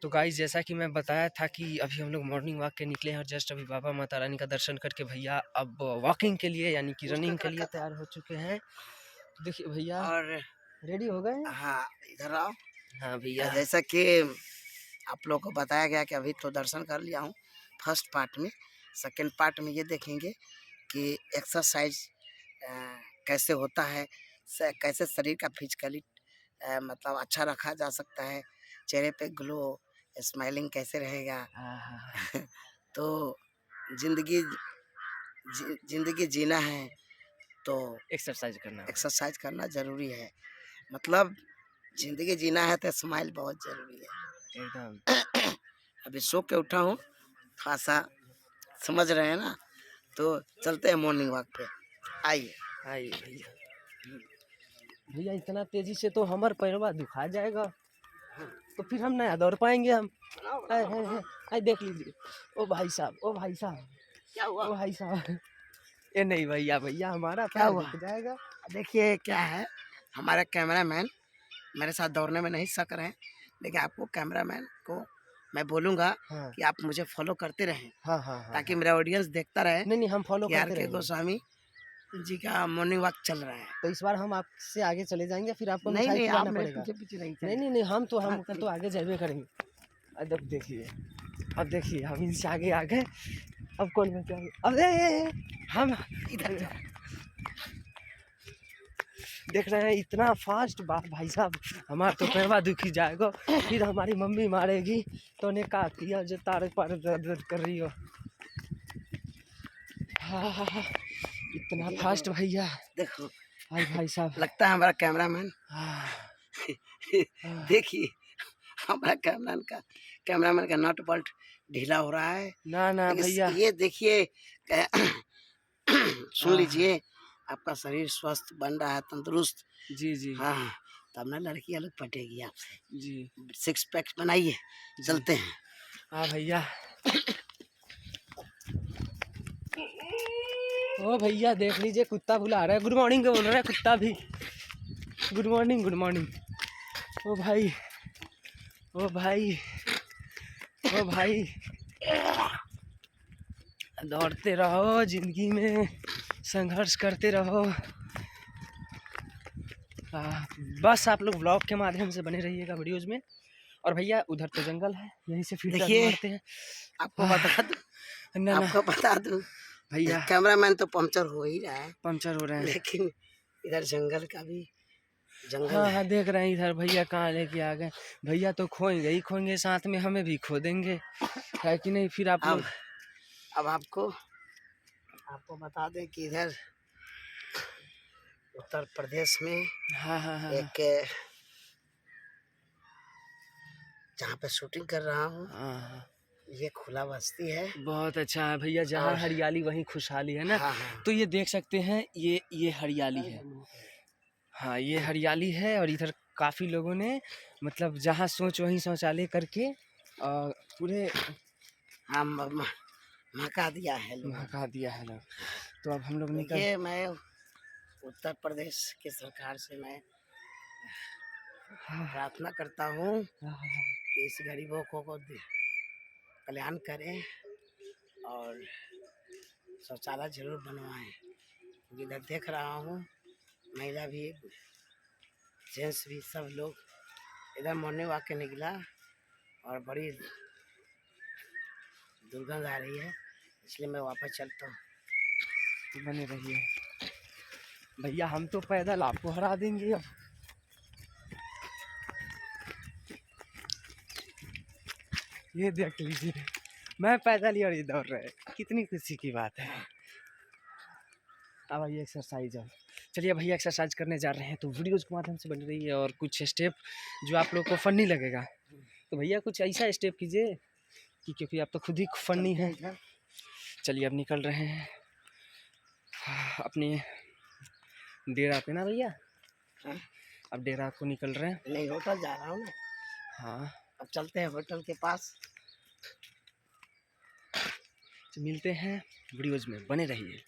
तो गाइस जैसा कि मैं बताया था कि अभी हम लोग मॉर्निंग वॉक के निकले हैं और जस्ट अभी बाबा माता रानी का दर्शन करके भैया अब वॉकिंग के लिए यानी कि रनिंग के लिए तैयार हो चुके हैं। तो देखिए भैया और रेडी हो गए। हाँ, इधर आओ। हाँ भैया, जैसा कि आप लोगों को बताया गया कि अभी तो दर्शन कर लिया हूँ फर्स्ट पार्ट में। सेकंड पार्ट में ये देखेंगे कि एक्सरसाइज कैसे होता है, कैसे शरीर का फिजिकली मतलब अच्छा रखा जा सकता है, चेहरे पे ग्लो स्माइलिंग कैसे रहेगा। तो जिंदगी जीना है तो एक्सरसाइज करना जरूरी है। मतलब जिंदगी जीना है तो स्माइल बहुत जरूरी है एकदम। अभी सो के उठा हूँ, थोड़ा सा समझ रहे हैं ना, तो चलते हैं मॉर्निंग वॉक पे। आइए आइए भैया। भैया इतना तेजी से तो हमारे पैरवा दुखा जाएगा, तो फिर हम नया दौड़ पाएंगे हम। आए देख लीजिए, ओ भाई साहब, ओ भाई साहब, क्या हुआ? ओ भाई साहब, ये नहीं भैया, भैया हमारा क्या पैर हुआ? दुख जाएगा। देखिए क्या है, हमारे कैमरामैन मेरे साथ दौड़ने में नहीं सक रहे हैं, लेकिन आपको कैमरामैन को मैं बोलूँगा हाँ कि आप मुझे फॉलो करते रहें। हाँ हाँ हाँ, ताकि हाँ। मेरा ऑडियंस देखता रहे नहीं हम फॉलो कि आर करते के रहेंगे। गोस्वामी जी का मॉर्निंग वॉक चल रहा है। तो इस बार हम आपसे आगे चले जाएंगे, फिर आपको नहीं मिठाई नहीं, आप खिलाना मेरे पड़ेगा। पीछे पीछे नहीं नहीं चलें। नहीं, हम तो आगे जाबे करेंगे। अब देखिए, अब देखिए हम इनसे आगे आ गए, अब कौन बचाएंगे। अब हम इधर जाओ। देख रहे हैं इतना फास्ट बात भाई साहब, हमारा तो पैरवा दुखी जाएगा, फिर हमारी मम्मी मारेगी तो ने का किया जो तारे पर दर्द कर रही हो। हाँ, इतना फास्ट भैया, देखो भाई साहब लगता है हमारा कैमरामैन। देखिए हमारा कैमरामैन का नट बोल्ट ढीला हो रहा है। ना भैया, ये देखिए सुन लीजिए, आपका शरीर स्वस्थ बन रहा है, तंदुरुस्त। जी हाँ, तब ना लड़की अलग पटेगी आपसे जी। 6 पैक बनाइए, चलते हैं। हाँ भैया। ओ भैया देख लीजिए, कुत्ता बुला रहा है, गुड मॉर्निंग बोल रहा है कुत्ता भी। Good morning good morning. ओ भाई, ओ भाई, ओ भाई, दौड़ते रहो, जिंदगी में संघर्ष करते रहो। बस आप लोग ब्लॉग के माध्यम से बने रहिएगा वीडियोज में। और भैया उधर तो जंगल है, यहीं से फिर मारते हैं। आपको बता दूं भैया, कैमरामैन तो पंक्चर हो ही रहा है, पंक्चर हो रहे हैं, लेकिन इधर जंगल का भी जंगल हाँ है। हाँ देख रहे हैं इधर भैया कहाँ लेके आ गए। भैया तो खोएंगे ही खोएंगे, साथ में हमें भी खो देंगे, है कि नहीं। फिर आप लोग अब आपको बता दें कि इधर उत्तर प्रदेश में हाँ एक जहाँ पे शूटिंग कर रहा हूँ, ये खुला बस्ती है। बहुत अच्छा है भैया, जहाँ हरियाली वहीं खुशहाली है ना। तो ये देख सकते हैं, ये हरियाली है। हाँ ये हरियाली है, और इधर काफ़ी लोगों ने मतलब जहाँ सोच वहीं शौचालय करके पूरे महका दिया है लोग। तो अब हम लोग देखिए, मैं उत्तर प्रदेश की सरकार से मैं प्रार्थना करता हूँ कि इस गरीबों को कल्याण करें और शौचालय जरूर बनवाएं। इधर देख रहा हूँ महिला भी, जेंट्स भी, सब लोग इधर मॉर्निंग वॉक के निकला, और बड़ी दुर्गंध आ रही है, इसलिए मैं वापस चलता हूँ। तो बने रहिए भैया, हम तो पैदल आपको हरा देंगे। अब ये देख लीजिए, मैं पैदल ही और ये दौड़ रहे, कितनी खुशी की बात है। अब आइए एक्सरसाइज, अब चलिए भैया एक्सरसाइज करने जा रहे हैं, तो वीडियोज़ के माध्यम से बन रही है, और कुछ स्टेप जो आप लोग को फनी लगेगा, तो भैया कुछ ऐसा स्टेप कीजिए कि, क्योंकि आप तो खुद ही फनी है। चलिए अब निकल रहे हैं अपने डेरा पे ना भैया। अब डेरा को निकल रहे हैं। नहीं, होटल जा रहा हूँ ना। हाँ, अब चलते हैं होटल के पास। मिलते हैं वीडियोज़ में, बने रहिए।